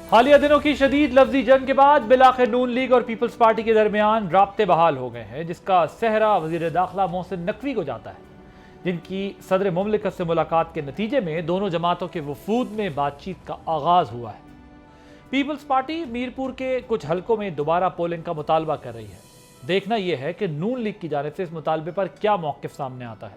हालिया दिनों की शदीद लफ्जी जंग के बाद बिलाखिर नून लीग और पीपल्स पार्टी के दरमियान राब्ते बहाल हो गए हैं, जिसका सेहरा वजीर दाखिला मोहसिन नकवी को जाता है, जिनकी सदर मुमलिकत से मुलाकात के नतीजे में दोनों जमातों के वफूद में बातचीत का आगाज हुआ है। पीपल्स पार्टी मीरपुर के कुछ हलकों में दोबारा पोलिंग का मुतालबा कर रही है। देखना यह है कि नून लीग की जानिब से इस मुतालबे पर क्या मौक़िफ़ सामने आता है।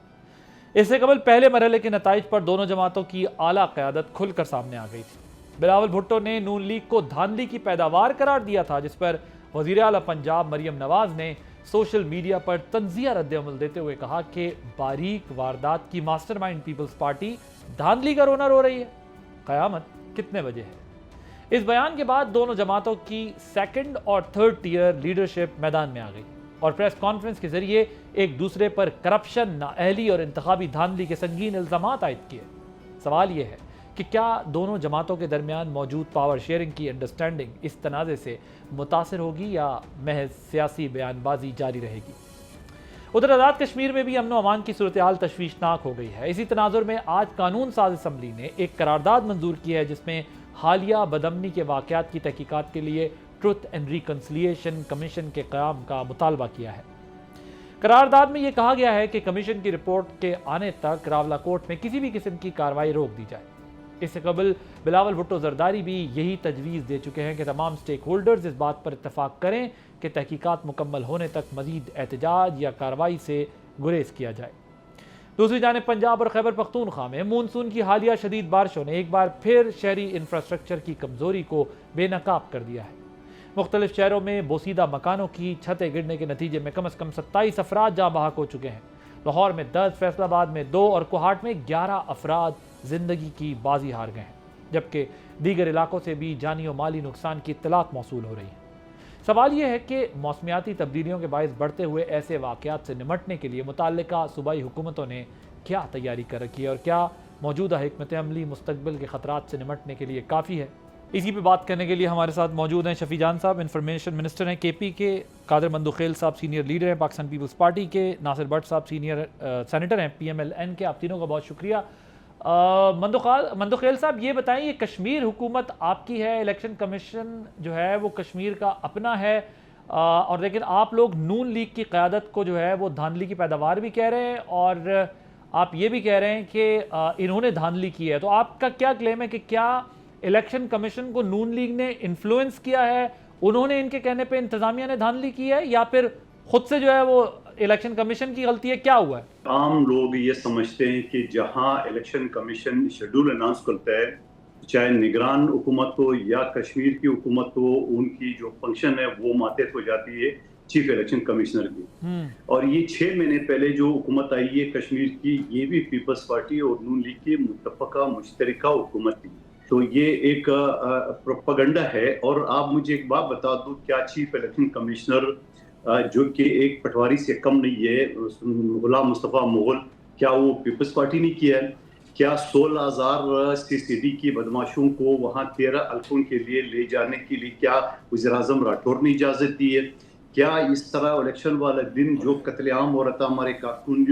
इससे कबल पहले मरहले के नताइज पर दोनों जमातों की आला क़यादत खुलकर सामने आ गई थी। बिलावल भुट्टो ने नून लीग को धांधली की पैदावार करार दिया था, जिस पर वज़ीर आला पंजाब मरियम नवाज ने सोशल मीडिया पर तंजिया रद्द-ए-अमल देते हुए कहा कि बारीक वारदात की मास्टरमाइंड पीपल्स पार्टी धांधली का रोना रो रही है। क़यामत कितने बजे है? इस बयान के बाद दोनों जमातों की सेकंड और थर्ड टियर लीडरशिप मैदान में आ गई और प्रेस कॉन्फ्रेंस के जरिए एक दूसरे पर करप्शन, नाअहली और इंतखाबी धांधली के संगीन इल्जामात आयद किए। सवाल यह है कि क्या दोनों जमातों के दरमियान मौजूद पावर शेयरिंग की अंडरस्टैंडिंग इस तनाज़े से मुतासिर होगी या महज सियासी बयानबाजी जारी रहेगी। उधर आज़ाद कश्मीर में भी अमन व अमान की सूरत हाल तशवीशनाक हो गई है। इसी तनाजुर में आज कानून साज असम्बली ने एक करारदाद मंजूर की है, जिसमें हालिया बदअमनी के वाक़यात की तहकीकात के लिए ट्रुथ एंड रिकन्सिलिएशन कमीशन के क़याम का मुतालबा किया है। करारदाद में यह कहा गया है कि कमीशन की रिपोर्ट के आने तक रावला कोर्ट में किसी भी किस्म की कार्रवाई रोक दी जाए। इससे कबल बिलावल भुट्टो जरदारी भी यही तजवीज़ दे चुके हैं कि तमाम स्टेक होल्डर्स इस बात पर इत्तफाक करें कि तहकीकात मुकम्मल होने तक मजीद एहतजाज या कार्रवाई से गुरेज किया जाए। दूसरी जानिब पंजाब और खैबर पख्तूनख्वा में मानसून की हालिया शदीद बारिशों ने एक बार फिर शहरी इंफ्रास्ट्रक्चर की कमजोरी को बेनकाब कर दिया है। मुख्तलिफ शहरों में बोसीदा मकानों की छतें गिरने के नतीजे में कम अज़ कम 27 अफराद जाँ बहक हो चुके हैं। लाहौर में 10, फैसलाबाद में 2 और कोहाट में 11 अफराद जिंदगी की बाजी हार गए हैं, जबकि दीगर इलाकों से भी जानी और माली नुकसान की इत्तलात मौसूल हो रही है। सवाल यह है कि मौसमियाती तब्दीलियों के बायस बढ़ते हुए ऐसे वाक़यात से निमटने के लिए मुताल्लिका सूबाई हुकूमतों ने क्या तैयारी कर रखी है और क्या मौजूदा हिकमत अमली मुस्तकबिल के ख़तरात से निमटने के लिए काफ़ी है। इसी पे बात करने के लिए हमारे साथ मौजूद हैं शफी जान साहब, इंफॉर्मेशन मिनिस्टर हैं केपी के, कादर मंदुखेल साहब सीनियर लीडर हैं पाकिस्तान पीपल्स पार्टी के, नासिर भट्ट साहब सीनियर सेनेटर हैं PMLN के। आप तीनों का बहुत शुक्रिया। मंदुखेल साहब, ये बताएं, ये कश्मीर हुकूमत आपकी है, इलेक्शन कमीशन जो है वो कश्मीर का अपना है, और लेकिन आप लोग नून लीग की क़यादत को जो है वो धांधली की पैदावार भी कह रहे हैं और आप ये भी कह रहे हैं कि इन्होंने धांधली की है। तो आपका क्या क्लेम है कि क्या इलेक्शन कमीशन को नून लीग ने इन्फ्लुएंस किया है, उन्होंने इनके कहने पे इंतजामिया ने धांधली की है, या फिर खुद से जो है वो इलेक्शन कमीशन की गलती है? क्या हुआ है? आम लोग ये समझते हैं कि जहां इलेक्शन कमीशन शेड्यूल अनाउंस करता है, चाहे निगरान हुकूमत हो या कश्मीर की हुकूमत हो, उनकी जो फंक्शन है वो मातहत हो जाती है चीफ इलेक्शन कमिश्नर की। और ये 6 महीने पहले जो हुकूमत आई है कश्मीर की, ये भी पीपल्स पार्टी और नून लीग की मुत्तफ़क़ा मुश्तरका हुकूमत थी। तो ये एक प्रोपेगेंडा है। और आप मुझे एक बात बता दो, क्या चीफ इलेक्शन कमिश्नर जो कि एक पटवारी से कम नहीं है, गुलाम मुस्तफ़ा मुगल, क्या वो पीपल्स पार्टी ने किया है? क्या 16,000 CCD की बदमाशों को वहाँ 13 हल्कों के लिए ले जाने के लिए क्या वज़ीर-ए-आज़म राठौर ने इजाज़त दी है? क्या इस तरह इलेक्शन वाले दिन जो कत्लेआम हो रहा था, हमारे कारकुन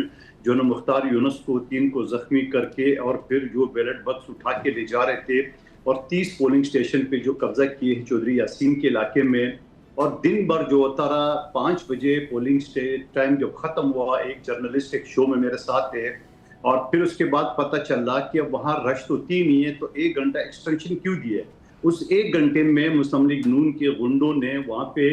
जो न मुख्तार यूनुस को 3 को जख्मी करके और फिर जो बैलेट बॉक्स उठा के ले जा रहे थे, और 30 पोलिंग स्टेशन पे जो कब्जा किए हैं चौधरी यासीन के इलाके में, और दिन भर जो होता रहा, 5 बजे पोलिंग टाइम जब खत्म हुआ, एक जर्नलिस्ट एक शो में मेरे साथ थे, और फिर उसके बाद पता चला कि अब वहाँ रश तो थी नहीं है, तो 1 घंटा एक्सटेंशन क्यों दिया? उस 1 घंटे में मुस्लिम लीग नून के गुंडों ने वहाँ पे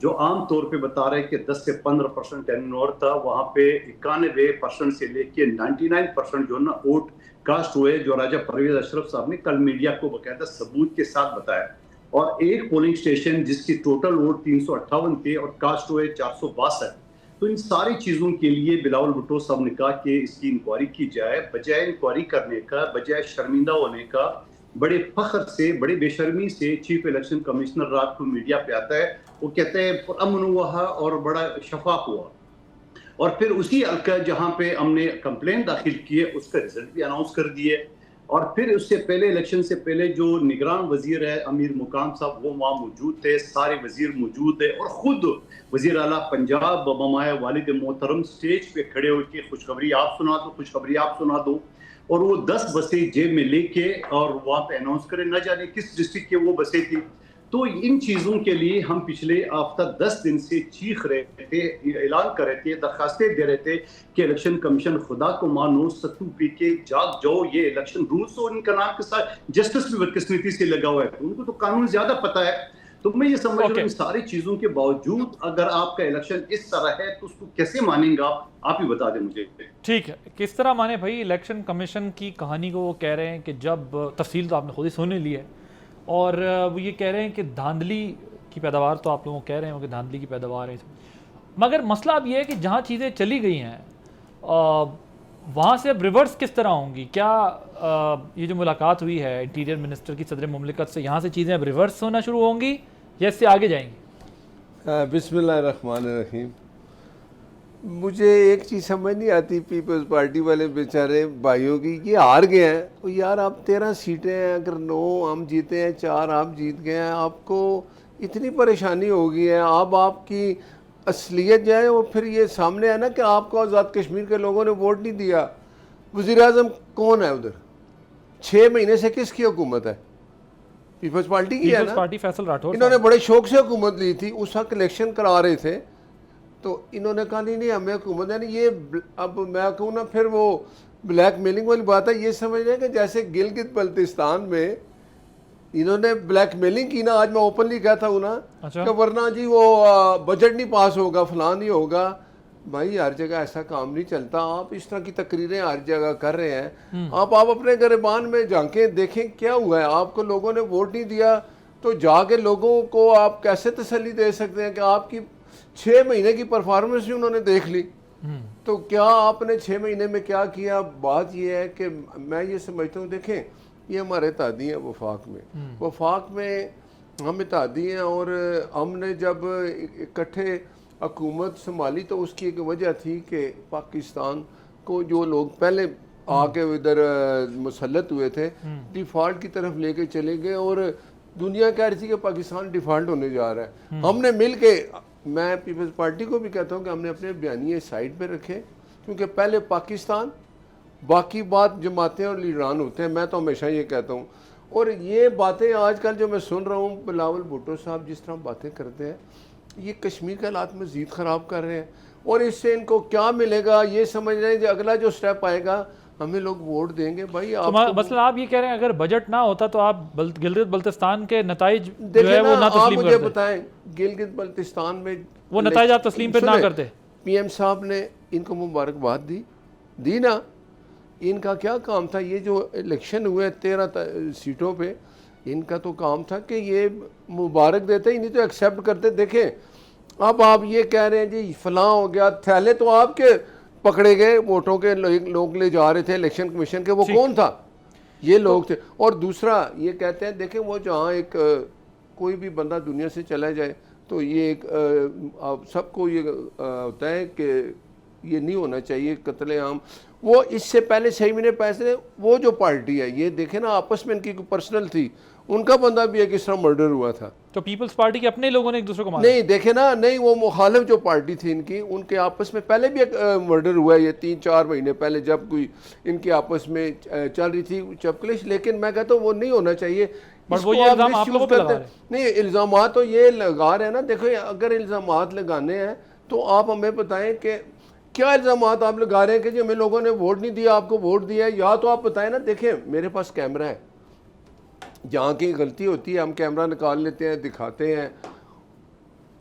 जो आम तौर पे बता रहे कि 10 से 15% टर्नओवर था, वहाँ पे 91% से लेके 99% जो ना वोट कास्ट हुए, जो राजा परवेज अशरफ साहब ने कल मीडिया को बाकायदा सबूत के साथ बताया। और एक पोलिंग स्टेशन जिसकी टोटल वोट 358 थे और कास्ट हुए 462। तो इन सारी चीज़ों के लिए बिलावल भुट्टो साहब ने कहा कि इसकी इंक्वायरी की जाए। बजाय इंक्वायरी करने का, बजाय शर्मिंदा होने का, बड़े फख्र से, बड़े बेशर्मी से चीफ इलेक्शन कमिश्नर रात को मीडिया पे आता है, वो कहते हैं अमन हुआ और बड़ा शफाफ हुआ। और फिर उसी हल्का जहाँ पे हमने कंप्लेंट दाखिल की है उसका रिजल्ट भी अनाउंस कर दिए। और फिर उससे पहले इलेक्शन से पहले जो निगरान वजीर है अमीर मुकाम साहब वो वहाँ मौजूद थे, सारे वजीर मौजूद है और खुद वजीर आला पंजाब ममाया वालिद मोहतरम स्टेज पे खड़े होकर खुशखबरी आप सुना दो, खुशखबरी आप सुना दो, और वो 10 बसें जेब में लेके और वहाँ पे अनाउंस करें, न जाने किस डिस्ट्रिक्ट के वो बसें थी। तो इन चीज़ों के लिए हम पिछले हफ्ता 10 दिन से चीख रहे थे, ऐलान कर रहे थे, दरखास्तें दे रहे थे कि इलेक्शन कमीशन खुदा को मानो, सत्तू पी के जाग जाओ, ये इलेक्शन रूल्स और इनका नाम के साथ जस्टिस भी बदकिस्मती से लगा हुआ है, उनको तो कानून ज्यादा पता है। तो मैं ये समझ रहा हूँ इन सारी चीजों के बावजूद अगर आपका इलेक्शन इस तरह है तो उसको कैसे मानेंगे आप ही बता दें मुझे। ठीक है, किस तरह माने भाई? इलेक्शन कमीशन की कहानी को वो कह रहे हैं कि जब तफसील तो आपने खुद ही सुन ली है, और वो ये कह रहे हैं कि धांधली की पैदावार, तो आप लोगों को कह रहे हैं कि धांधली की पैदावार है, मगर मसला अब ये है कि जहाँ चीज़ें चली गई हैं वहाँ से अब रिवर्स किस तरह होंगी? क्या ये जो मुलाकात हुई है इंटीरियर मिनिस्टर की सदर मुमलिकत से, यहाँ से चीज़ें अब रिवर्स होना शुरू होंगी या इससे आगे जाएंगी? बिस्मिल्लाहिर्रहमानिर्रहीम। मुझे एक चीज़ समझ नहीं आती पीपल्स पार्टी वाले बेचारे भाइयों की, ये हार गए हैं तो यार आप 13 सीटें हैं, अगर 9 हम जीते हैं, 4 आप जीत गए हैं, आपको इतनी परेशानी हो गई है, अब आपकी असलियत जाए और फिर ये सामने है ना कि आपको आज़ाद कश्मीर के लोगों ने वोट नहीं दिया। वज़ीर आज़म कौन है उधर? 6 महीने से किसकी हुकूमत है? पीपल्स पार्टी की है ना, पार्टी फैसल राठौर। इन्होंने बड़े शौक से हुकूमत ली थी, उस वक्त इलेक्शन करा रहे थे तो इन्होंने कहा नहीं हमें हुकूमत है। ये अब मैं कहूँ ना, फिर वो ब्लैक मेलिंग वाली बात है। ये समझ रहे हैं कि जैसे गिलगित बल्तिस्तान में इन्होंने ब्लैक मेलिंग की ना, आज मैं ओपनली कहता हूँ ना, अच्छा। कि वरना जी वो बजट नहीं पास होगा, फलां नहीं होगा। भाई हर जगह ऐसा काम नहीं चलता। आप इस तरह की तकरीरें हर जगह कर रहे हैं। आप अपने गिरबान में झांकें, देखें क्या हुआ है। आपको लोगों ने वोट नहीं दिया तो जाके लोगों को आप कैसे तसल्ली दे सकते हैं कि आपकी 6 महीने की परफॉर्मेंस भी उन्होंने देख ली। तो क्या आपने 6 महीने में क्या किया? बात यह है कि मैं ये समझता हूँ, देखें ये हमारे तादी हैं वफाक में, वफाक में हम तादी हैं, और हमने जब इकट्ठे हुकूमत संभाली तो उसकी एक वजह थी कि पाकिस्तान को जो लोग पहले आके इधर मुसल्लत हुए थे डिफ़ॉल्ट की तरफ लेके चले गए, और दुनिया कह रही थी कि पाकिस्तान डिफ़ॉल्ट होने जा रहा है। हमने मिल के, मैं पीपल्स पार्टी को भी कहता हूँ कि हमने अपने बयानिए साइड पे रखे, क्योंकि पहले पाकिस्तान, बाकी बात जमातें और लीडरान होते हैं। मैं तो हमेशा ये कहता हूँ, और ये बातें आजकल जो मैं सुन रहा हूँ, बिलावल भुट्टो साहब जिस तरह बातें करते हैं, ये कश्मीर के हालात मज़ीद ख़राब कर रहे हैं, और इससे इनको क्या मिलेगा ये समझ रहे हैं कि अगला जो स्टेप आएगा हमें लोग वोट देंगे। भाई आप मतलब आप ये कह रहे हैं अगर बजट ना होता तो आप गिलगित बल्तिस्तान के नताइज जो है वो ना आप तस्लीम मुझे करते? बताएं, गिलगित बल्तिस्तान में वो नताइज आप तस्लीम पे ना करते? पीएम साहब ने इनको मुबारकबाद दी ना। इनका क्या काम था? ये जो इलेक्शन हुए 13 सीटों पे, इनका तो काम था कि ये मुबारक देते ही नहीं तो एक्सेप्ट करते। देखें अब आप ये कह रहे हैं जी फलां हो गया, थैले तो आपके पकड़े गए वोटों के, लोग ले जा रहे थे इलेक्शन कमीशन के, वो कौन था? ये लोग थे। और दूसरा ये कहते हैं, देखें वो जहाँ एक कोई भी बंदा दुनिया से चला जाए तो ये एक सबको ये होता है कि ये नहीं होना चाहिए कत्लेआम। वो इससे पहले 6 महीने पैसे, वो जो पार्टी है ये देखे ना, आपस में इनकी पर्सनल थी, उनका बंदा भी एक इस तरह मर्डर हुआ था। तो पीपल्स पार्टी के अपने लोगों ने एक दूसरे को मारा? नहीं देखे ना, नहीं, वो मुखालिफ जो पार्टी थी इनकी, उनके आपस में पहले भी एक मर्डर हुआ है, ये 3-4 महीने पहले जब कोई इनकी आपस में चल रही थी चपकलिश। लेकिन मैं कहता हूँ वो नहीं होना चाहिए। वो ये इल्जाम आप लोगों पे लगा रहे हैं? नहीं, इल्जाम तो ये लगा रहे हैं ना। देखो अगर इल्जाम लगाने हैं तो आप हमें बताएं कि क्या इल्जाम आप लगा रहे हैं कि जी हमें लोगों ने वोट नहीं दिया, आपको वोट दिया, या तो आप बताएं ना। देखें मेरे पास कैमरा है, जहाँ की गलती होती है हम कैमरा निकाल लेते हैं, दिखाते हैं।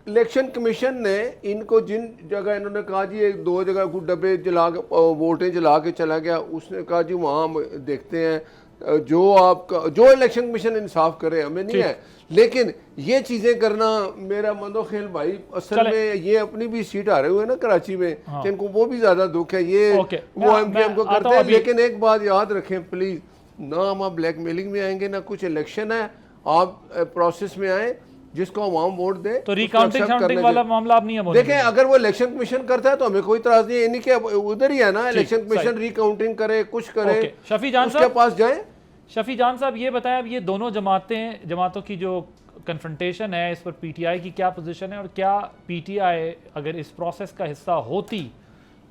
इलेक्शन कमीशन ने इनको जिन जगह इन्होंने कहा जी 2 जगह कुछ डब्बे जला के वोटें जला के चला गया, उसने कहा जी वहाँ हम देखते हैं जो आपका जो इलेक्शन कमीशन इंसाफ करे, हमें नहीं है। लेकिन ये चीज़ें करना, मेरा मंदो खेल भाई, असल में ये अपनी भी सीट आ रहे हुए ना कराची में, तो इनको वो भी ज़्यादा दुख है। ये वो एमपीएम को करते हैं। लेकिन एक बात याद रखें प्लीज़, ना हम आप ब्लैकमेलिंग में आएंगे, ना कुछ इलेक्शन है। आप प्रोसेस में आए, जिसको हम वोट दे तो रिकाउंटिंग वाला मामला आप नहीं है। देखें अगर वो इलेक्शन कमीशन करता है तो हमें कोई इतराज नहीं है, इन्हीं के उधर ही है ना, इलेक्शन कमीशन रिकाउंटिंग करे, कुछ करे, शफी जान उसके पास जाए। शफी जान साहब ये बताएं, अब ये दोनों जमातों की जो कन्फ्रंटेशन है, इस पर पीटीआई की क्या पोजीशन है, और क्या पीटीआई अगर इस प्रोसेस का हिस्सा होती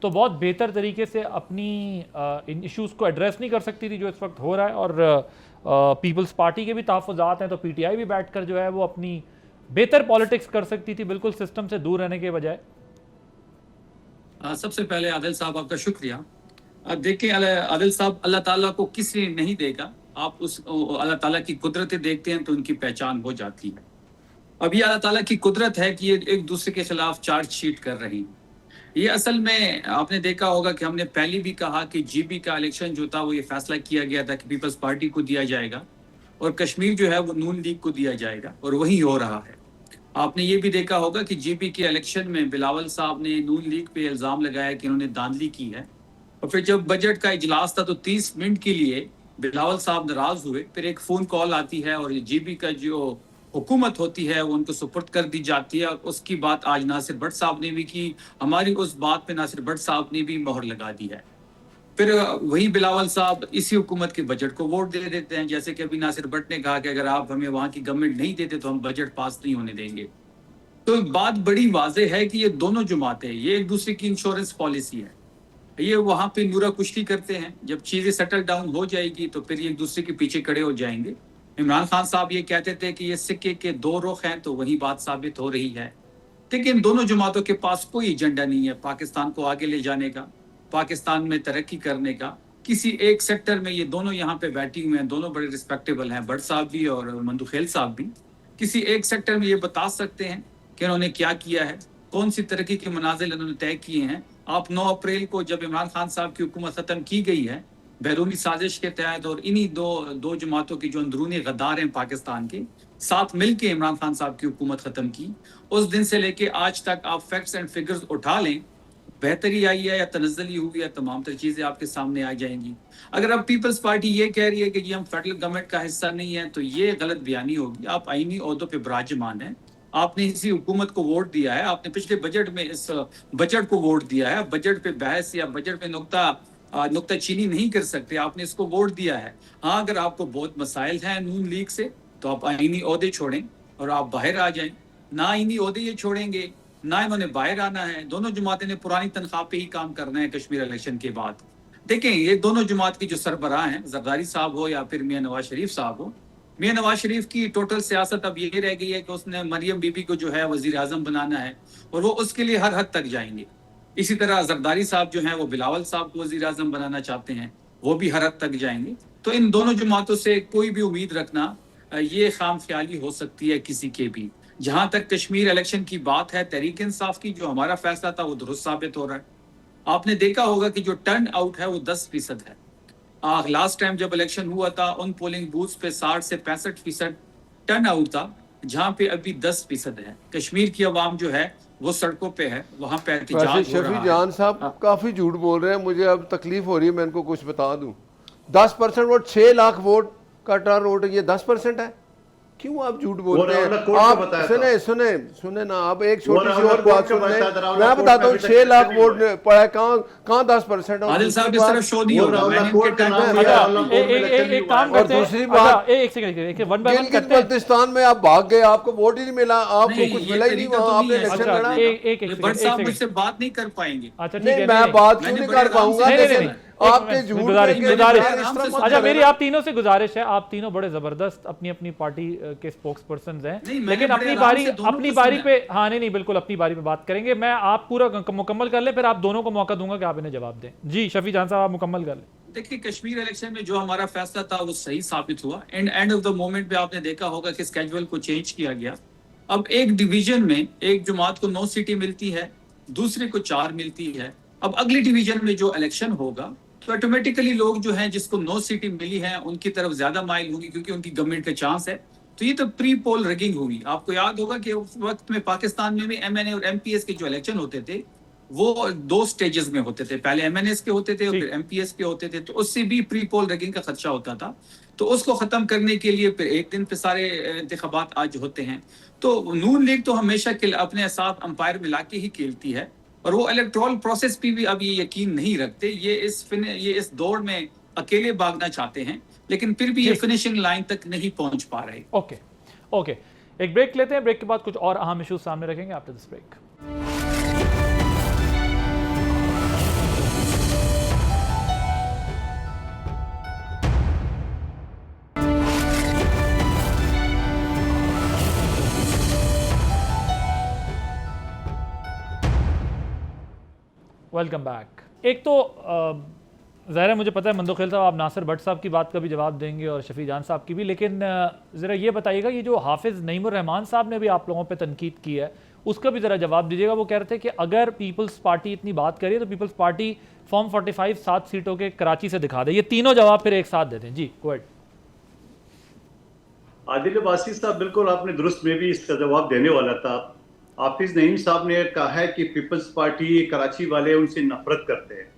तो बहुत बेहतर तरीके से अपनी इन इश्यूज़ को एड्रेस नहीं कर सकती थी जो इस वक्त हो रहा है, और पीपल्स पार्टी के भी तहफ़्फ़ुज़ात हैं, तो पीटीआई भी बैठकर जो है वो अपनी बेहतर पॉलिटिक्स कर सकती थी, बिल्कुल सिस्टम से दूर रहने के बजाय। सबसे पहले आदिल साहब आपका शुक्रिया। देखिए आदिल साहब, अल्लाह ताला को किसी नहीं देगा, आप उस अल्लाह ताला की कुदरतें देखते हैं तो उनकी पहचान हो जाती है। अब ये अल्लाह ताला की कुदरत है कि ये एक दूसरे के खिलाफ चार्जशीट कर रही हैं। ये असल में आपने देखा होगा कि हमने पहले भी कहा कि जीबी का इलेक्शन जो था वो ये फैसला किया गया था कि पीपल्स पार्टी को दिया जाएगा और कश्मीर जो है वो नून लीग को दिया जाएगा, और वही हो रहा है। आपने ये भी देखा होगा कि जीबी के इलेक्शन में बिलावल साहब ने नून लीग पे इल्जाम लगाया कि इन्होंने धांधली की है, और फिर जब बजट का इजलास था तो 30 मिनट के लिए बिलावल साहब नाराज हुए। फिर एक फोन कॉल आती है और जीबी का जो हुकूमत होती है वो उनको सुपुर्द कर दी जाती है, और उसकी बात आज नासिर भट्ट साहब ने भी की। हमारी उस बात पे नासिर भट्ट साहब ने भी मोहर लगा दी है। फिर वही बिलावल साहब इसी हुकूमत के बजट को वोट दे देते हैं, जैसे कि अभी नासिर भट्ट ने कहा कि अगर आप हमें वहां की गवर्नमेंट नहीं देते तो हम बजट पास नहीं होने देंगे। तो बात बड़ी वाजे है कि ये दोनों जमातें, ये एक दूसरे की इंश्योरेंस पॉलिसी है। ये वहां पे नूरा कुश्ती करते हैं, जब चीजें सेटल डाउन हो जाएगी तो फिर ये एक दूसरे के पीछे खड़े हो जाएंगे। इमरान खान साहब ये कहते थे कि ये सिक्के के दो रुख हैं, तो वही बात साबित हो रही है। लेकिन दोनों जमातों के पास कोई एजेंडा नहीं है पाकिस्तान को आगे ले जाने का, पाकिस्तान में तरक्की करने का। किसी एक सेक्टर में ये दोनों यहाँ पे बैठी हुए हैं, दोनों बड़े रिस्पेक्टेबल हैं, भट्ट साहब भी और मंदुखेल साहब भी। किसी एक सेक्टर में ये बता सकते हैं कि उन्होंने क्या किया है, कौन सी तरक्की के मनाजिल उन्होंने तय किए हैं। आप 9 अप्रैल को जब इमरान खान साहब की हुकूमत खत्म की गई है बैरूनी साजिश के तहत, और इन्हीं दो जमातों की जो अंदरूनी गद्दार हैं पाकिस्तान के साथ मिलकर इमरान खान साहब की हुकूमत खत्म की, उस दिन से लेके आज तक आप फैक्ट्स एंड फिगर्स उठा लें, बेहतरी आई है या तनज़्ज़ुली हुई है, तमाम तर चीजें आपके सामने आ जाएंगी। अगर अब पीपल्स पार्टी ये कह रही है कि ये हम फेडरल गवर्नमेंट का हिस्सा नहीं है, तो ये गलत बयानी होगी। आप आईनी ओहदों पे विराजमान हैं, आपने इसी हुकूमत को वोट दिया है, आपने पिछले बजट में इस बजट को वोट दिया है। बजट पे बहस या बजट पे नुक्ताचीनी नहीं कर सकते, आपने इसको वोट दिया है। हाँ, अगर आपको बहुत मसाइल हैं नून लीग से तो आप आईनी ओहदे छोड़ें और आप बाहर आ जाएं। ना आईनी ओहदे ये छोड़ेंगे, ना इन्होंने बाहर आना है। दोनों जमातें ने पुरानी तनख्वाह पे ही काम करना है कश्मीर इलेक्शन के बाद। देखें, ये दोनों जमात की जो सरबराह हैं, जरदारी साहब हो या फिर मियां नवाज शरीफ साहब हो, मियां नवाज शरीफ की टोटल सियासत अब ये रह गई है कि उसने मरियम बीबी को जो है वजीर आजम बनाना है, और वो उसके लिए हर हद तक जाएंगे। इसी तरह जरदारी साहब जो हैं वो बिलावल साहब को वजीर आजम बनाना चाहते हैं, वो भी हर हद तक जाएंगे। तो इन दोनों जमातों से कोई भी उम्मीद रखना ये खाम ख्याली हो सकती है किसी के भी। जहां तक कश्मीर इलेक्शन की बात है, तहरीक इंसाफ की जो हमारा फैसला था वो दुरुस्त साबित हो रहा है। आपने देखा होगा कि जो टर्न आउट है वो 10% है। लास्ट टाइम जब इलेक्शन हुआ था उन पोलिंग बूथ्स पे 60 से 65% टर्न आउट था, जहां पे अभी 10% है। कश्मीर की आवाम जो है वो सड़कों पे है, वहां पे एहतजाज हो रहा है। शफी जान साहब काफी झूठ बोल रहे हैं, मुझे अब तकलीफ हो रही है। मैं इनको कुछ बता दूं, 10% वोट, 6 लाख वोट का टर्न आउट, ये 10% है। क्यों आप झूठ बोल रहे हैं? आप सुने ना, आप एक छोटी सी और बात सुन लें। मैं बताता हूँ 6 लाख वोट पड़ा है, कहाँ 10% आदिल साहब इस तरफ शो नहीं हो रहा। एक काम करते हैं, दूसरी बात, एक second, one by one Gilgit Baltistan में आप भाग गए, आपको वोट ही नहीं मिला, आपको कुछ मिला ही नहीं वहाँ, आपने इलेक्शन लड़ा। भट्ट साहब मुझसे बात नहीं कर पाएंगे। अच्छा ठीक नहीं, है, मैं बात क्यों नहीं कर पाऊंगा? आपके झूठ गुजारिश में अच्छा, मेरी आप तीनों से गुजारिश है, आप तीनों बड़े जबरदस्त अपनी अपनी पार्टी के स्पोक्स पर्सन हैं, लेकिन अपनी बारी पे, हाँ नहीं बिल्कुल अपनी बारी पे बात करेंगे। मैं आप पूरा मुकम्मल कर लें, फिर आप दोनों को मौका दूंगा कि आप इन्हें जवाब दें। जी शफी जान साहब, आप मुकम्मल कर लें। देखिए, कश्मीर इलेक्शन में जो हमारा फैसला था वो सही साबित हुआ। एंड ऑफ द मोमेंट पे आपने देखा होगा कि स्केड्यूल को चेंज किया गया। अब एक डिवीजन में एक जमात को 9 सीटें मिलती है, दूसरे को 4 मिलती है। अब अगली डिवीजन में जो इलेक्शन होगा तो ऑटोमेटिकली लोग जो हैं जिसको 9 सीटें मिली हैं उनकी तरफ ज्यादा माइल होंगी, क्योंकि उनकी गवर्नमेंट का चांस है। तो ये तो प्री पोल रिगिंग हुई। आपको याद होगा कि उस वक्त में पाकिस्तान में भी MNA और MPS के जो इलेक्शन होते थे वो 2 स्टेजेस में होते थे, पहले MNS के होते थे और फिर MPS के होते थे। तो उससे भी प्री पोल रिगिंग का खदशा होता था। तो उसको खत्म करने के लिए फिर एक दिन पे सारे इंतखाबात आज होते हैं। तो नून लीग तो हमेशा अपने साथ अंपायर मिला के ही खेलती है, और वो इलेक्टोरल प्रोसेस पे भी अब ये यकीन नहीं रखते। ये इस दौर में अकेले भागना चाहते हैं, लेकिन फिर भी ये फिनिशिंग लाइन तक नहीं पहुंच पा रहे। ओके ओके, एक ब्रेक लेते हैं, ब्रेक के बाद कुछ और अहम इश्यूज सामने रखेंगे after this break. Welcome back. एक तो ज़ाहिर है मुझे पता है मंदो खेल साहब आप नासिर भट्ट साहब की बात का भी जवाब देंगे और शफी जान साहब की भी, लेकिन ज़रा ये बताइएगा ये जो हाफिज़ नईमुर रहमान साहब ने भी आप लोगों पे तनकीद की है उसका भी ज़रा जवाब दीजिएगा। वो कह रहे थे कि अगर पीपल्स पार्टी इतनी बात करिए तो पीपल्स पार्टी फॉर्म 45 7 सीटों के कराची से दिखा दे। ये तीनों जवाब फिर एक साथ देते हैं। जी गो अहेड। आदिल अब्बासी साहब, बिल्कुल आपने दुरुस्त में भी इसका जवाब देने वाला था। हाफिज नईम साहब ने कहा है कि पीपल्स पार्टी कराची वाले उनसे नफरत करते हैं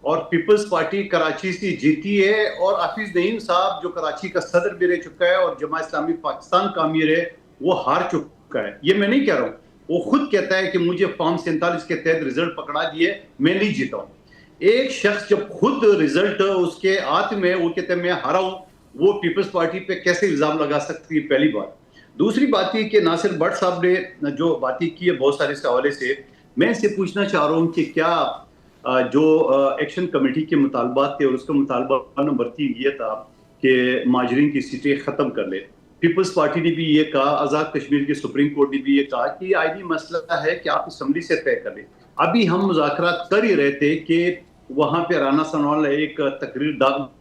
और पीपल्स पार्टी कराची से जीती है और हाफिज नईम साहब जो कराची का सदर भी रह चुका है और जमात इस्लामी पाकिस्तान का अमीर है वो हार चुका है। ये मैं नहीं कह रहा हूँ, वो खुद कहता है कि मुझे फॉर्म 47 के तहत रिजल्ट पकड़ा दिए, मैं नहीं जीता हूँ। एक शख्स जब खुद रिजल्ट उसके हाथ में वो कहते हैं मैं हारा हूँ, वो पीपल्स पार्टी पे कैसे इल्जाम लगा सकती है? पहली बात। दूसरी बात ये कि नासिर भट्ट साहब ने जो बातें की है बहुत सारे हवाले से, मैं इससे पूछना चाह रहा हूँ कि क्या जो एक्शन कमेटी के मुतालबात थे और उसका मुतालबा नंबर 3 ये था कि माजरीन की सीटें खत्म कर ले। पीपल्स पार्टी ने भी ये कहा, आज़ाद कश्मीर की सुप्रीम कोर्ट ने भी ये कहा कि ये आईनी मसला है कि आप असम्बली से तय कर लें। अभी हम मुज़ाकरात कर ही रहे थे कि वहां पे राना सनवाल ने एक तकरीर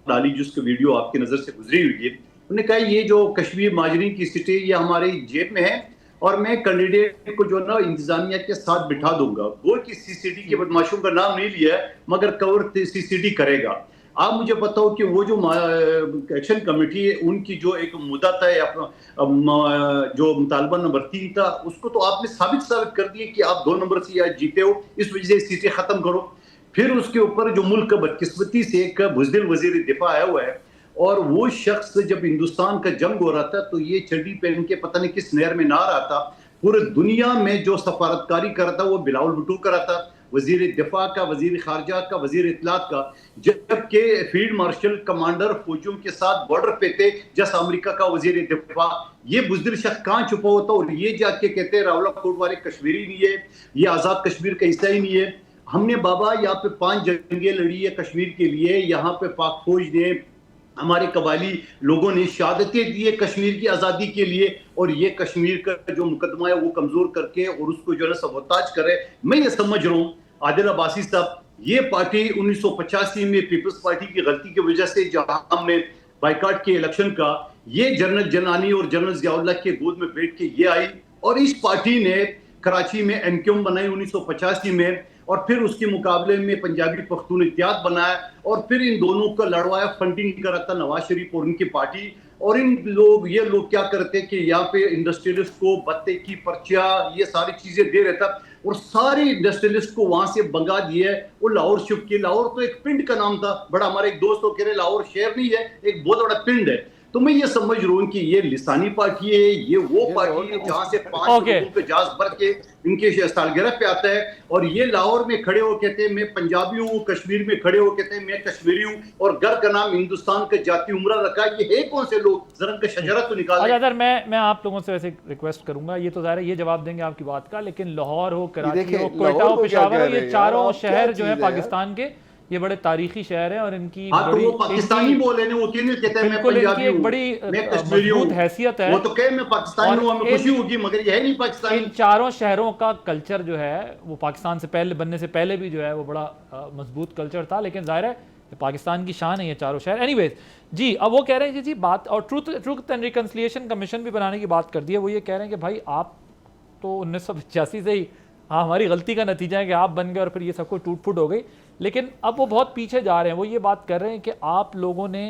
डाली जिसकी वीडियो आपकी नजर से गुजरी हुई है। उन्होंने कहा ये जो कश्मीर माजरीन की सीटें ये हमारे जेब में है और मैं कैंडिडेट को जो ना इंतजामिया के साथ बिठा दूंगा। वो की सीसीडी के बदमाशों का नाम नहीं लिया है मगर कवर सीसीडी करेगा। आप मुझे बताओ कि वो जो एक्शन कमेटी है उनकी जो एक मुद्दत है जो मुतालबा नंबर 3 था उसको तो आपने साबित कर दिया कि आप 2 नंबर से आज जीते हो, इस वजह से सीटें खत्म करो। फिर उसके ऊपर जो मुल्क का बदकिस्मती से एक बुज़दिल वजीर दिफा आया हुआ है और वो शख्स जब हिंदुस्तान का जंग हो रहा था तो ये चड्डी पहन के पता नहीं किस नहर में नहा रहा था। पूरे दुनिया में जो सफारतकारी कर रहा था वो बिलावल भुट्टो कर रहा था, वजीर दिफा का, वजीर खारजा का, वजीर इत्तलात का, जबकि फील्ड मार्शल कमांडर फौजों के साथ बॉर्डर पे थे जैसा अमेरिका का वजीर दिफा। ये बुज़दिल शख्स कहाँ छुपा होता और ये जाके कहते हैं रावलाकोट वाले कश्मीरी नहीं है, ये आज़ाद कश्मीर का हिस्सा ही नहीं है। हमने बाबा यहाँ पे 5 जंगें लड़ी है कश्मीर के लिए, यहाँ पे पाक फौज ने, हमारे कबाली लोगों ने शहादतें दी है कश्मीर की आज़ादी के लिए और ये कश्मीर का जो मुकदमा है वो कमज़ोर करके और उसको जो है सबोताज करे। मैं ये समझ रहा हूँ आदिल अब्बासी साहब, ये पार्टी 1985 में पीपल्स पार्टी की गलती की वजह से जहां हमने बाइकाट के इलेक्शन का, ये जनरल जनानी और जनरल जियाउल्लाह के गोद में बैठ के ये आई और इस पार्टी ने कराची में एमक्यूएम बनाई 1985 में और फिर उसके मुकाबले में पंजाबी पख्तून इत्तेहाद बनाया और फिर इन दोनों का लड़वाया, फंडिंग करा था नवाज शरीफ और उनकी पार्टी। और ये लोग क्या करते कि यहाँ पे इंडस्ट्रियलिस्ट को बत्ते की पर्चियां ये सारी चीजें दे रहता और सारे इंडस्ट्रियलिस्ट को वहां से भगा दिया। वो लाहौर शिफ्ट किया। लाहौर तो एक पिंड का नाम था, बड़ा हमारे एक दोस्त तो कह रहे लाहौर शहर नहीं है, एक बहुत बड़ा पिंड है। तो मैं ये समझ रहा हूँ कि ये लिसानी पार्टी है, ये वो पार्टी है जहां से 5 लोगों पे जहाज भर के इनके सालगिरह पे आता है और ये लाहौर में खड़े हो कहते हैं मैं पंजाबी हूँ, कश्मीर में खड़े हो कहते हैं मैं कश्मीरी हूँ और घर का नाम हिंदुस्तान का जाती उम्रा रखा। ये है कौन से लोग? जरा का शजरा तो निकाल। अगर मैं आप लोगों से वैसे रिक्वेस्ट करूंगा, ये तो ज़ाहिर है ये जवाब देंगे आपकी बात का, लेकिन लाहौर हो, कराची हो, कोयटा हो, पेशावर हो, ये चारों शहर जो है पाकिस्तान के ये बड़े तारीखी शहर हैं और इनकी बड़ी पाकिस्तानी बोले ने वो क्यों कहते हैं मैं पंजाबी हूं, एक बड़ी मजबूत हैसियत है। वो तो कहे मैं पाकिस्तानी हूं, हमें खुशी होगी मगर ये है नहीं पाकिस्तानी। इन चारों शहरों का कल्चर जो है वो पाकिस्तान से पहले बनने से पहले भी जो है वो बड़ा मजबूत कल्चर था, लेकिन जाहिर है पाकिस्तान की शान है ये चारों शहर। एनीवेज जी, अब वो कह रहे हैं जी बात, और ट्रूथ एंड रिकन्सिलिएशन कमीशन भी बनाने की बात कर दी है। वो ये कह रहे हैं कि भाई आप तो 1985 से ही, हाँ हमारी गलती का नतीजा है कि आप बन गए और फिर ये सब कुछ टूट फूट हो गई, लेकिन अब वो बहुत पीछे जा रहे हैं। वो ये बात कर रहे हैं कि आप लोगों ने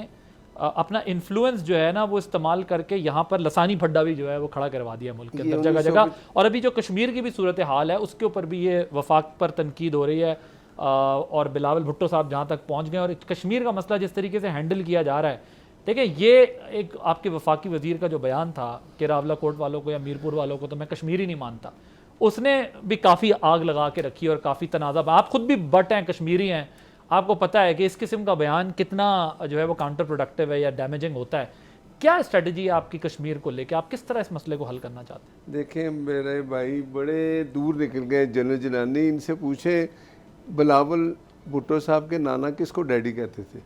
अपना इन्फ्लुएंस जो है ना वो इस्तेमाल करके यहाँ पर लसानी फड्डा भी जो है वो खड़ा करवा दिया मुल्क के अंदर जगह जगह। और अभी जो कश्मीर की भी सूरत हाल है उसके ऊपर भी ये वफाक पर तनकीद हो रही है और बिलावल भुट्टो साहब जहाँ तक पहुँच गए और कश्मीर का मसला जिस तरीके से हैंडल किया जा रहा है। देखिए ये एक आपके वफाकी वजीर का जो बयान था कि रावलाकोट वालों को या मीरपुर वालों को तो मैं कश्मीरी नहीं मानता, उसने भी काफ़ी आग लगा के रखी और काफ़ी तनाज़ा। आप खुद भी बट हैं, कश्मीरी हैं, आपको पता है कि इस किस्म का बयान कितना जो है वो काउंटर प्रोडक्टिव है या डैमेजिंग होता है। क्या स्ट्रेटजी है आपकी कश्मीर को लेकर, आप किस तरह इस मसले को हल करना चाहते हैं? देखें मेरे भाई बड़े दूर निकल गए जनरल जिलानी, इनसे पूछे बिलावल भुट्टो साहब के नाना किसको डैडी कहते थे,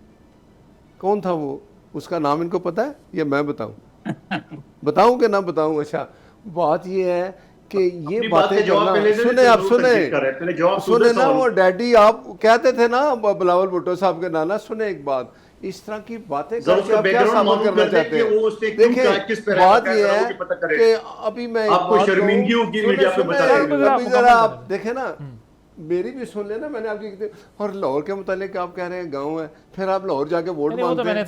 कौन था वो, उसका नाम इनको पता है या मैं बताऊं? बताऊं कि ना बताऊं? अच्छा, बात ये है कि ये बातें सुने, आप सुने ना, वो डैडी आप कहते थे ना बिलावल भुट्टो साहब के नाना। सुने एक बात, इस तरह की बातें करके आप क्या साबित करना चाहते हैं? देखिए बात ये है कि अभी मैं आपको शर्मिंदगी होगी मीडिया पे बताने, अभी जरा आप देखें ना, मेरी भी सुन लेना। मैंने आपकी, और लाहौर के मुतालिक आप कह रहे हैं गांव है, फिर आप लाहौर जाके वोट मांगते हैं,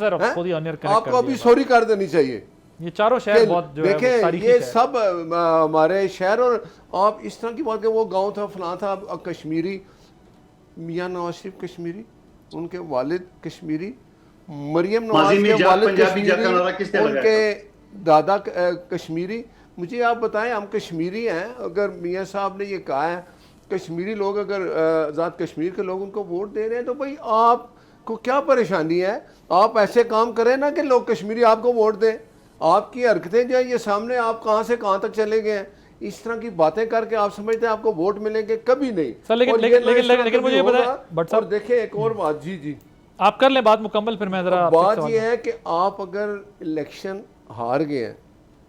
आपको अभी सॉरी कर देनी चाहिए। ये चारों शहर बहुत जो देखें ये सब हमारे शहर, और आप इस तरह की बात करें, वो गांव था फलां था, कश्मीरी, मियां नवाज शरीफ कश्मीरी, उनके वालिद कश्मीरी, मरियम नवाज के वालिद कश्मीरी, उनके दादा कश्मीरी। मुझे आप बताएं, हम कश्मीरी हैं, अगर मियां साहब ने ये कहा है कश्मीरी लोग अगर आज़ाद कश्मीर के लोग उनको वोट दे रहे हैं, तो भाई आपको क्या परेशानी है? आप ऐसे काम करें ना कि लोग कश्मीरी आपको वोट दें। आपकी हरकतें जो है ये सामने, आप कहाँ से कहाँ तक चले गए हैं। इस तरह की बातें करके आप समझते हैं आपको वोट मिलेंगे, कभी नहीं सर। लेकिन मुझे बट और देखें एक और बात, जी आप कर लें बात मुकम्मल, फिर मैं जरा बात ये है कि आप अगर इलेक्शन हार गए हैं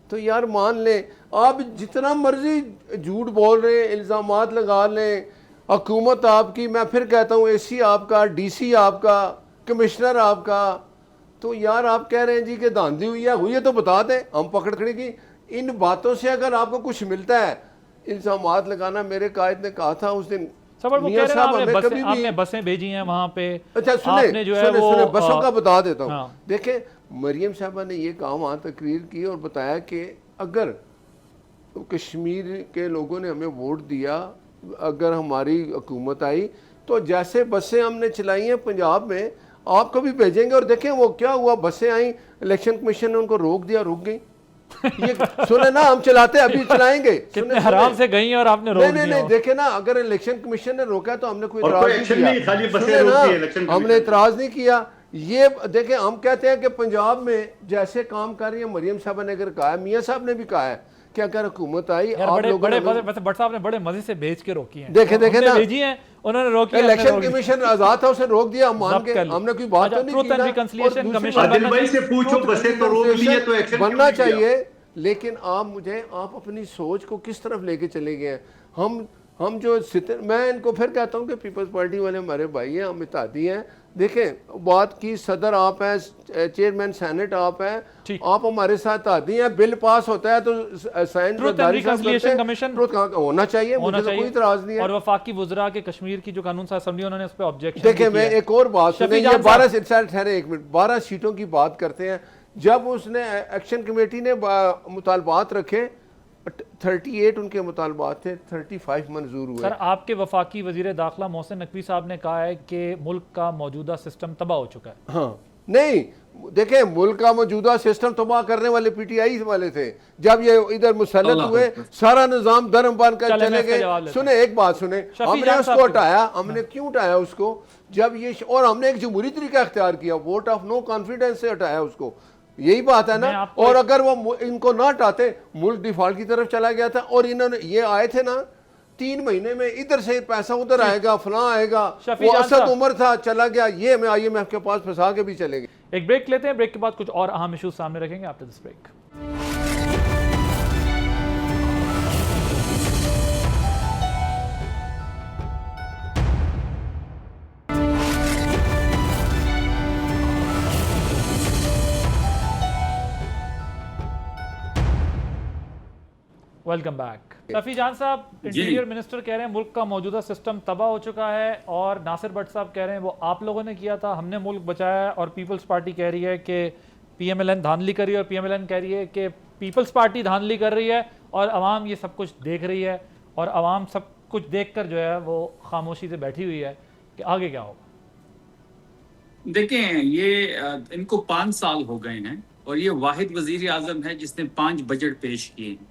तो यार मान लें, आप जितना मर्जी झूठ बोल रहे हैं, इल्ज़ामात लगा लें, हुकूमत आपकी, मैं फिर कहता हूँ एसी आपका, डीसी आपका, कमिश्नर आपका, तो यार आप कह रहे हैं जी कि धांधली हुई है तो बता दें, हम पकड़ खड़े की। इन बातों से अगर आपको कुछ मिलता है, इल्ज़ामात लगाना, मेरे कायद ने कहा था उस दिन, आपने बसें भेजी हैं वहां पे। अच्छा सुने जो है वो बसों का बता देता हूँ। हाँ। देखें मरियम साहबा ने ये कहा वहाँ तकरीर की और बताया कि अगर कश्मीर के लोगों ने हमें वोट दिया, अगर हमारी हुकूमत आई, तो जैसे बसें हमने चलाई हैं पंजाब में आपको भी भेजेंगे। और देखें वो क्या हुआ, बसें आई, इलेक्शन कमीशन ने उनको रोक दिया, रुक गई। ये सुने ना, हम चलाते अभी चलाएंगे, कितने आराम से गई और आपने रोक दिया। नहीं देखे ना, अगर इलेक्शन कमीशन ने रोका तो हमने कोई इतराज नहीं किया, हमने इतराज नहीं किया। ये देखें, हम कहते हैं कि पंजाब में जैसे काम कर रही है, मरियम साहब ने अगर कहा है, मियां साहब ने भी कहा है कि अगर हुकूमत आई, आप लोगों ने भट्ट साहब ने बड़े मजे से भेज के रोकी है। देखे ना, भेजी है उन्होंने, रोकी। इलेक्शन कमीशन आजाद था, उसे रोक दिया, हम मान के, हमने कोई बात तो नहीं की। बनना चाहिए, लेकिन आप अपनी सोच को किस तरफ लेके चले गए हैं। हम जो मैं इनको फिर कहता हूँ कि पीपल्स पार्टी वाले हमारे भाई हैं, हम इत्तेहादी हैं। देखें बात की, सदर आप हैं, चेयरमैन सेनेट आप हैं, आप हमारे साथ इत्तेहादी हैं। बिल पास होता है तो साइन कमीशन होना चाहिए, मुझे तो कोई इतराज नहीं है। और वफाकी वुज़रा के कश्मीर की जो कानून साज़ असेंबली, उन्होंने उस पर ऑब्जेक्शन। देखिए मैं एक और बात सुनिए, ये 12 सीटों की बात करते हैं। जब उसने एक्शन कमेटी ने मुतालबात रखे, 38 उनके मुतालबात थे, 35 मंजूर हुए। सर आपके वफाकी वजीर दाखिला मोहसिन नकवी साहब ने कहा है कि मुल्क का मौजूदा सिस्टम तबाह हो चुका है। हाँ नहीं, देखें मुल्क का मौजूदा सिस्टम तबाह करने वाले PTI वाले थे। जब ये इधर मुसल्लत हुए, सारा निजाम धर्म बन कर चले गए। सुने एक बात सुने, हमने उसको हटाया, हमने क्यों हटाया उसको? जब ये, और हमने एक जमहूरी तरीका इख्तियार किया, वोट ऑफ नो कॉन्फिडेंस से हटाया उसको। यही बात है ना। और अगर वो इनको ना हटाते, मुल्क डिफॉल्ट की तरफ चला गया था। और इन्होंने ये आए थे ना 3 महीने में, इधर से पैसा उधर आएगा, फलां आएगा, वो असद उमर था चला गया, ये मैं IMF के पास फंसा के भी चले गए। एक ब्रेक लेते हैं, ब्रेक के बाद कुछ और अहम इश्यूज सामने रखेंगे after this break. Welcome back. Rafi Jan साहब, इंटीरियर मिनिस्टर कह रहे हैं मुल्क का मौजूदा सिस्टम तबाह हो चुका है, और नासिर भट्ट साहब कह रहे हैं वो आप लोगों ने किया था, हमने मुल्क बचाया है। और पीपल्स पार्टी कह रही है कि PMLN धांधली कर रही है, और PMLN कह रही है कि पीपल्स पार्टी धांधली कर रही है, और अवाम ये सब कुछ देख रही है, और अवाम सब कुछ देख कर जो है वो खामोशी से बैठी हुई है कि आगे क्या होगा। देखें, ये इनको 5 साल हो गए हैं, और ये वाहिद वजीर आजम है जिसने 5 बजट पेश किए हैं।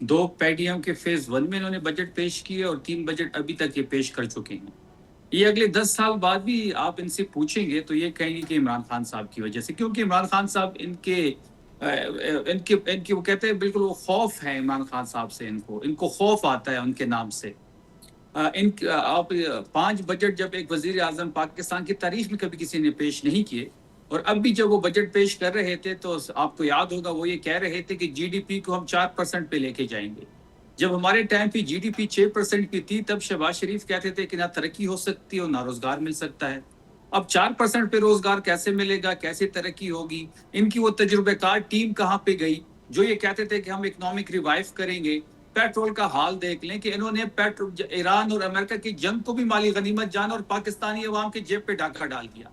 2 पैडियम के फेज 1 में इन्होंने बजट पेश किए, और 3 बजट अभी तक ये पेश कर चुके हैं। ये अगले 10 साल बाद भी आप इनसे पूछेंगे तो ये कहेंगे कि इमरान खान साहब की वजह से, क्योंकि इमरान खान साहब इनके वो कहते हैं बिल्कुल वो खौफ है इमरान खान साहब से, इनको खौफ आता है उनके नाम से। आप 5 बजट जब एक वजीर आजम पाकिस्तान की तारीख में कभी किसी ने पेश नहीं किए, और अब भी जब वो बजट पेश कर रहे थे तो आपको याद होगा वो ये कह रहे थे कि जीडीपी को हम 4% पे लेके जाएंगे। जब हमारे टाइम पे जीडीपी 6% की थी तब शहबाज शरीफ कहते थे कि ना तरक्की हो सकती है और ना रोजगार मिल सकता है। अब 4% पे रोजगार कैसे मिलेगा, कैसे तरक्की होगी? इनकी वो तजुर्बेकार टीम कहाँ पे गई जो ये कहते थे कि हम इकोनॉमिक रिवाइव करेंगे? पेट्रोल का हाल देख लें कि इन्होंने पेट्रोल ईरान और अमेरिका की जंग को भी माली गनीमत जाना और पाकिस्तानी अवाम के जेब पे डाका डाल दिया।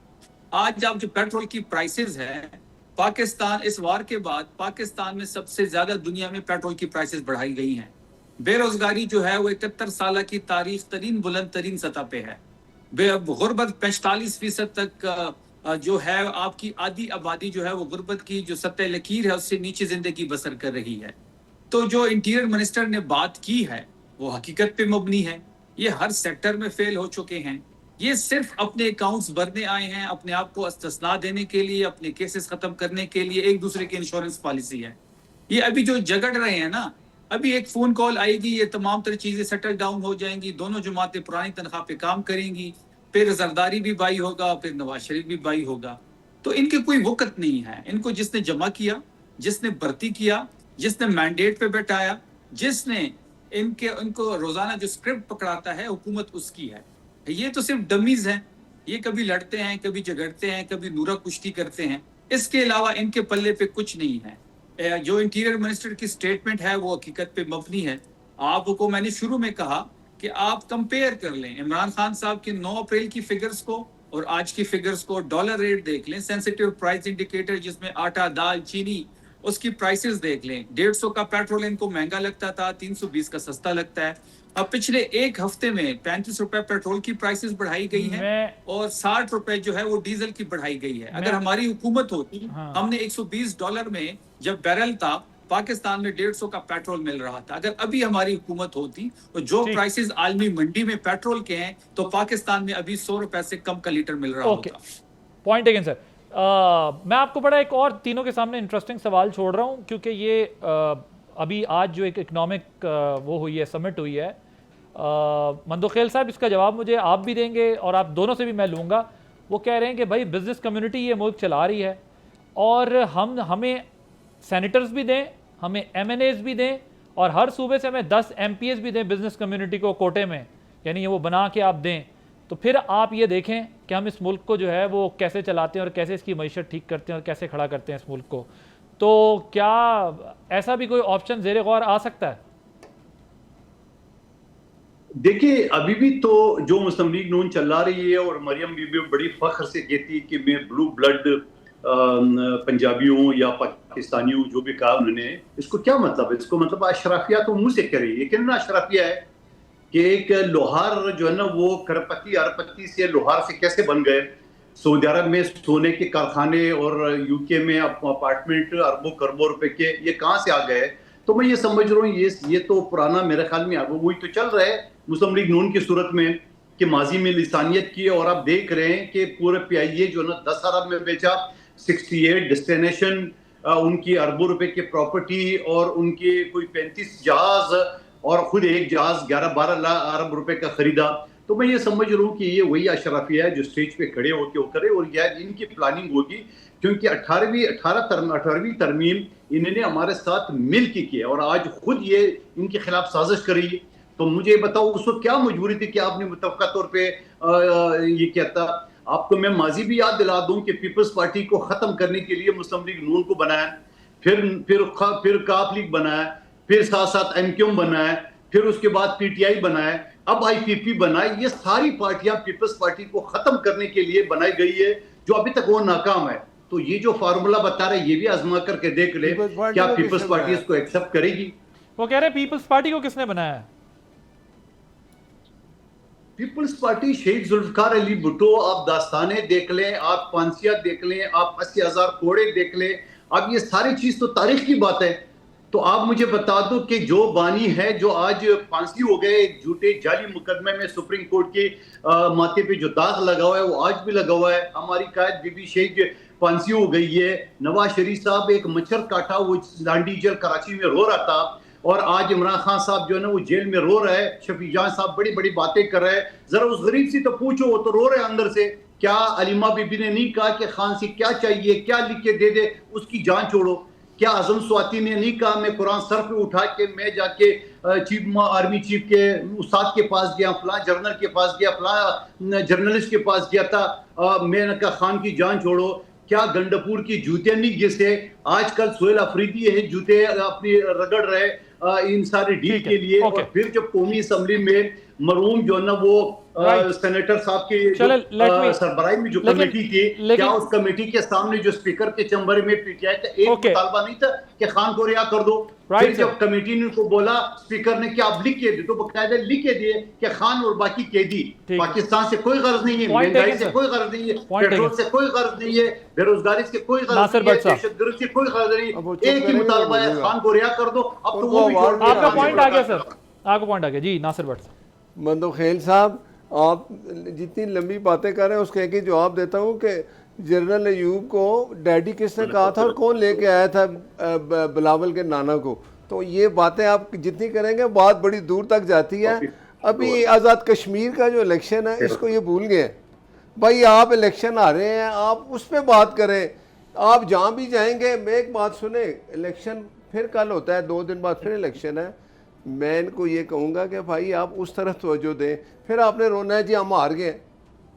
आज आप जो पेट्रोल की प्राइसेस है, पाकिस्तान इस वार के बाद पाकिस्तान में सबसे ज्यादा दुनिया में पेट्रोल की प्राइसेस बढ़ाई गई हैं। बेरोजगारी जो है वो 71 साल की तारीख तरीन बुलंद तरीन सतह पे है। गुर्बत 45% तक जो है आपकी आधी आबादी जो है वो गुर्बत की जो सतह लकीर है उससे नीचे जिंदगी बसर कर रही है। तो जो इंटीरियर मिनिस्टर ने बात की है वो हकीकत पे मबनी है। ये हर सेक्टर में फेल हो चुके हैं। ये सिर्फ अपने अकाउंट्स भरने आए हैं, अपने आप को इस्तिस्ना देने के लिए, अपने केसेस खत्म करने के लिए, एक दूसरे की इंश्योरेंस पॉलिसी है। ये अभी जो झगड़ रहे हैं ना, अभी एक फोन कॉल आएगी, ये तमाम तरह चीजें सेटल डाउन हो जाएंगी, दोनों जमातें पुरानी तनख्वाह पे काम करेंगी, फिर जरदारी भी बाई होगा, फिर नवाज शरीफ भी बाई होगा। तो इनके कोई वक़्त नहीं है। इनको जिसने जमा किया, जिसने भर्ती किया, जिसने मैंडेट पे बैठाया, जिसने इनको रोजाना जो स्क्रिप्ट पकड़ाता है हुकूमत उसकी है। ये तो सिर्फ डमीज हैं। ये कभी लड़ते हैं, कभी झगड़ते हैं, कभी नूरा कुश्ती करते हैं। इसके अलावा इनके पल्ले पे कुछ नहीं है। जो इंटीरियर मिनिस्टर की स्टेटमेंट है वो हकीकत पे मबनी है। आपको मैंने शुरू में कहा कि आप कंपेयर कर लें इमरान खान साहब के 9 अप्रैल की फिगर्स को और आज की फिगर्स को। डॉलर रेट देख लें, सेंसिटिव प्राइस इंडिकेटर जिसमें आटा, दाल, चीनी, उसकी प्राइसेस देख लें। 150 का पेट्रोल इनको महंगा लगता था, 320 का सस्ता लगता है। अब पिछले एक हफ्ते में 35 रुपए पेट्रोल की प्राइसेस बढ़ाई गई है और 60 रुपए जो है वो डीजल की बढ़ाई गई है। अगर हमारी हुकूमत होती, हमने $120 में जब बैरल था पाकिस्तान में 150 का पेट्रोल मिल रहा था। अगर अभी हमारी हुकूमत होती और जो प्राइसेस आलमी मंडी में पेट्रोल के हैं तो पाकिस्तान में अभी 100 रुपए से कम का लीटर मिल रहा होता। Point taken sir. मैं आपको बड़ा एक और तीनों के सामने इंटरेस्टिंग सवाल छोड़ रहा हूं, क्योंकि ये अभी आज जो एक इकोनॉमिक वो हुई है, समिट हुई है, मंदोखेल साहब इसका जवाब मुझे आप भी देंगे और आप दोनों से भी मैं लूँगा। वो कह रहे हैं कि भाई बिजनेस कम्युनिटी ये मुल्क चला रही है और हमें सेनेटर्स भी दें, हमें MNAs भी दें और हर सूबे से हमें 10 MPs भी दें बिजनेस कम्युनिटी को कोटे में, यानी ये वो बना के आप दें, तो फिर आप ये देखें कि हम इस मुल्क को जो है वो कैसे चलाते हैं और कैसे इसकी मईशत ठीक करते हैं और कैसे खड़ा करते हैं इस मुल्क को। तो क्या ऐसा भी कोई ऑप्शन ज़ेरे गौर आ सकता है? देखिए, अभी भी तो जो मुस्लिम लीग नून चला रही है और मरियम बीबी बड़ी फख्र से कहती है कि मैं ब्लू ब्लड पंजाबियों या पाकिस्तानियों जो भी कहा उन्होंने, इसको क्या मतलब है? इसको मतलब अशराफिया तो मुंह से कह रही है, लेकिन अशराफिया है कि एक लोहार जो है ना वो करपति अरपति से लोहार से कैसे बन गए। सऊदी अरब में सोने के कारखाने और यूके में अपार्टमेंट अरबों खरबों रुपए के, ये कहाँ से आ गए? तो मैं ये समझ रहा हूँ ये तो पुराना मेरे ख्याल में वही तो चल रहा है मुस्लिम लीग नून की सूरत में कि माजी में लिसानियत की। और आप देख रहे हैं कि पूरे PIA जो ना 10 अरब में बेचा, 68 डेस्टिनेशन, उनकी अरबों रुपए की प्रॉपर्टी और उनके कोई 35 जहाज और खुद एक जहाज 11-12 अरब रुपए का खरीदा। तो मैं ये समझ रहा हूँ कि ये वही अशराफिया है जो स्टेज पे खड़े होकर वो करे और यह इनकी प्लानिंग होगी, क्योंकि 18वीं तरमीम इन्होंने हमारे साथ मिल के किया और आज खुद ये इनके खिलाफ साजिश करी। तो मुझे बताओ उस वक्त क्या मजबूरी थी कि आपने मुतफ़क़ा तौर पे ये किया था? आपको मैं माजी भी याद दिला दूं कि पीपल्स पार्टी को खत्म करने के लिए मुस्लिम लीग नून को बनाया, फिर काफ लीग बनाया, फिर साथ साथ MQM बनाया, फिर उसके बाद PTI बनाया, अब IPP बनाए। ये सारी पार्टियां पीपल्स पार्टी को खत्म करने के लिए बनाई गई है जो अभी तक वो नाकाम है। तो ये जो फार्मूला बता रहे ये भी आजमा करके देख ले क्या पीपल्स पार्टी इसको एक्सेप्ट करेगी। वो कह रहे हैं पीपल्स पार्टी को किसने बनाया है? पीपल्स पार्टी शेख जुल्फकार अली भुट्टो, आप दास्ताने देख लें, आप फांसिया देख लें, आप 80,000 कोड़े देख लें, अब ये सारी चीज तो तारीख की बात है। तो आप मुझे बता दो कि जो बानी है जो आज फांसी हो गए झूठे जाली मुकदमे में सुप्रीम कोर्ट के माथे पे जो दाग लगा हुआ है वो आज भी लगा हुआ है। हमारी कायद बीबी शेख फांसी हो गई है। नवाज शरीफ साहब एक मच्छर काटा वो लांडी जेल कराची में रो रहा था और आज इमरान खान साहब जो है ना वो जेल में रो रहा है। शफी जान साहब बड़ी बड़ी बातें कर रहे हैं। जरा उस गरीब से तो पूछो, वो तो रो रहे अंदर से। क्या अलीमा बीबी ने नहीं कहा कि खान से क्या चाहिए, क्या लिख के दे दे, उसकी जान छोड़ो? क्या आजम स्वाति ने नहीं कहा मैं कुरान सर पे उठा के मैं जाके चीफ आर्मी चीफ के उस्ताद के पास गया, फलां जर्नल के पास गया, फलां जर्नलिस्ट के पास गया था, मैंने कहा खान की जान छोड़ो? क्या गंडापुर की जूते नहीं घिसे? आजकल सोहेल अफरीदी है जूते अपनी रगड़ रहे इन सारे डील के लिए। और फिर जब कौमी असम्बली में मरहूम जो है ना वो सेनेटर साहब की सरबराही में जो कमेटी थी, क्या उस कमेटी के सामने जो स्पीकर के चैम्बर में पीटीआई का एक मुतालबा नहीं था कि खान को रिहा कर दो? फिर जब कमेटी ने उनको बोला, स्पीकर ने क्या आप लिख के दे, तो बकायदा लिख के दिए कि खान और बाकी कैदी पाकिस्तान से कोई गर्ज नहीं है, महंगाई से कोई गर्ज नहीं है, पेट्रोल से कोई गर्ज नहीं है, बेरोजगारी से कोई गर्ज नहीं है, दहशतगर्दी से कोई गर्ज नहीं है। एक ही मुतालबा है, खान को रिहा कर दो। अब तो वो भी आपका पॉइंट आ गया सर, आपका पॉइंट आ गया जी। नासिर भट्ट मंदोखेल साहब, आप जितनी लंबी बातें कर रहे हैं उसके एक ही जवाब देता हूँ कि जनरल अयूब को डैडी किसने कहा था और कौन लेके आया था बिलावल के नाना को? तो ये बातें आप जितनी करेंगे बात बड़ी दूर तक जाती है। अभी आज़ाद कश्मीर का जो इलेक्शन है इसको ये भूल गए भाई। आप इलेक्शन आ रहे हैं, आप उस पर बात करें। आप जहाँ भी जाएंगे, मैं एक बात सुने, इलेक्शन फिर कल होता है, 2 दिन बाद फिर इलेक्शन है। मैं इनको ये कहूँगा कि भाई आप उस तरफ तवज्जो दें। फिर आपने रोना है जी हम हार गए,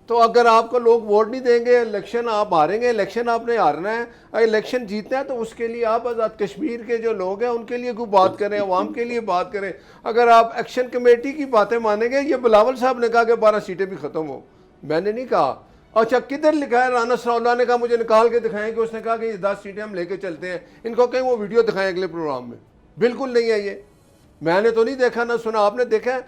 तो अगर आपको लोग वोट नहीं देंगे, इलेक्शन आप हारेंगे, इलेक्शन आपने हारना है। अगर इलेक्शन जीतना है तो उसके लिए आप आज़ाद कश्मीर के जो लोग हैं उनके लिए कोई बात करें, अवाम के लिए बात करें। अगर आप एक्शन कमेटी की बातें मानेंगे, ये बिलावल साहब ने कहा कि 12 सीटें भी ख़त्म हो, मैंने नहीं कहा। अच्छा किधर लिखा है? राना सनाउल्लाह ने कहा मुझे निकाल के दिखाएं कि उसने कहा कि 10 सीटें हम लेके चलते हैं। इनको कहीं वो वीडियो दिखाएं अगले प्रोग्राम में। बिल्कुल नहीं है ये, मैंने तो नहीं देखा ना सुना। आपने देखा है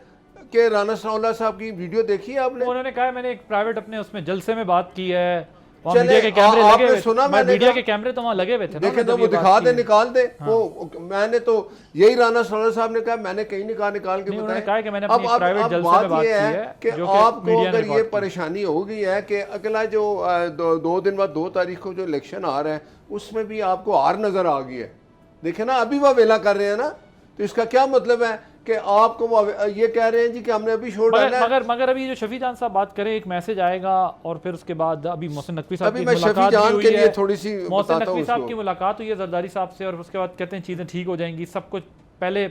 कि राना सनाउल्लाह साहब की वीडियो देखी है आपने? उन्होंने कहा मैंने एक प्राइवेट अपने उसमें जलसे में बात की है, वहाँ मीडिया के कैमरे लगे हुए, सुना मीडिया के कैमरे तो वहाँ लगे हुए थे, देखे तो वो दिखा दे, निकाल दे। वो मैंने तो यही राना सनाउल्लाह साहब ने कहा, मैंने कहीं नहीं कहा, निकाल के बताया। अब बात ये है कि आपको अगर ये परेशानी हो गई है कि अगला जो 2 दिन बाद 2 तारीख को जो इलेक्शन आ रहा है उसमें भी आपको हार नजर आ गई है। देखे ना, अभी वह वेला कर रहे हैं ना, तो इसका क्या मतलब है कि आपको ये कह रहे हैं जी कि हमने अभी छोड़ डाला है। मगर अभी जो शफी जान साहब बात करें, एक मैसेज आएगा और फिर उसके बाद अभी मोहसिन नकवी साहब की मुलाकात हुई है, थोड़ी सी मोहसिन नकवी साहब की मुलाकात हुई है जरदारी साहब से, और उसके बाद कहते हैं चीजें ठीक हो जाएंगी, सब कुछ पहले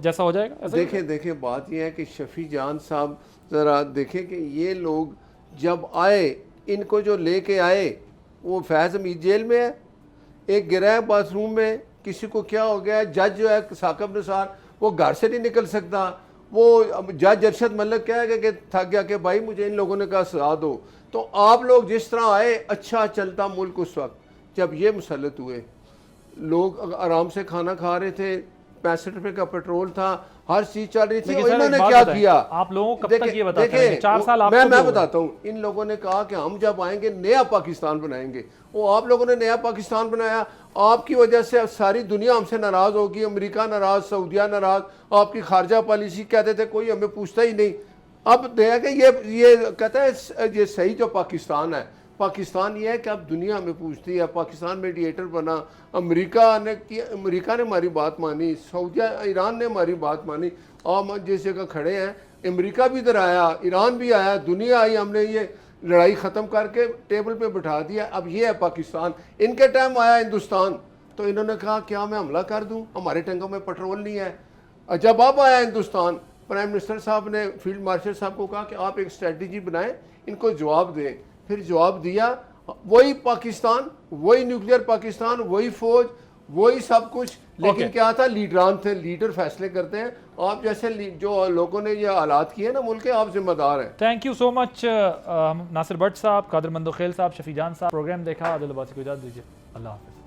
जैसा हो जाएगा। देखे बात यह है कि शफी जान साहब जरा देखें कि ये लोग जब आए, इनको जो लेके आए, वो फैज़ हमीद जेल में है, एक गिरा है बाथरूम में, किसी को क्या हो गया है, जज जो है साकिब निसार वो घर से नहीं निकल सकता। वो जज अरशद मलिक कहेगा कि थक गया कि भाई मुझे इन लोगों ने कहा सजा दो। तो आप लोग जिस तरह आए, अच्छा चलता मुल्क उस वक्त जब ये मुसल्लत हुए, लोग आराम से खाना खा रहे थे, 65 रुपये का पेट्रोल था, हर चीज चल रही थी। इन्होंने क्या किया? आप लोगों को कब तक ये बताते हैं? 4 साल मैं बताता हूँ। इन लोगों ने कहा कि हम जब आएंगे नया पाकिस्तान बनाएंगे। वो आप लोगों ने नया पाकिस्तान बनाया, आपकी वजह से अब सारी दुनिया हमसे नाराज होगी, अमेरिका नाराज, सऊदिया नाराज, आपकी खारजा पॉलिसी कहते थे कोई हमें पूछता ही नहीं। अब देखा कि ये कहता है ये सही जो पाकिस्तान है, पाकिस्तान ये है कि अब दुनिया में पूछती है। पाकिस्तान मीडिएटर बना, अमेरिका ने हमारी बात मानी, सऊदिया ईरान ने हमारी बात मानी। हम जिस जगह खड़े हैं, अमेरिका भी इधर आया, ईरान भी आया, दुनिया आई, हमने ये लड़ाई ख़त्म करके टेबल पे बिठा दिया। अब ये है पाकिस्तान। इनके टाइम आया हिंदुस्तान, तो इन्होंने कहा क्या मैं हमला कर दूं, हमारे टैंकों में पेट्रोल नहीं है। जब अब आया हिंदुस्तान, प्राइम मिनिस्टर साहब ने फील्ड मार्शल साहब को कहा कि आप एक स्ट्रेटजी बनाएं, इनको जवाब दें। फिर जवाब दिया, वही पाकिस्तान, वही न्यूक्लियर पाकिस्तान, वही फौज, वही सब कुछ। लेकिन क्या था, लीडरान थे, लीडर फैसले करते हैं। आप जैसे जो लोगों ने ये हालात किए ना मुल्क के, आप जिम्मेदार हैं। Thank you so much Nasir Bhatt साहब, कादर मंदोखेल साहब, शफी जान साहब। प्रोग्राम देखा, आदिल अब्बासी को इजाज़त दीजिए। अल्लाह हाफ़िज़।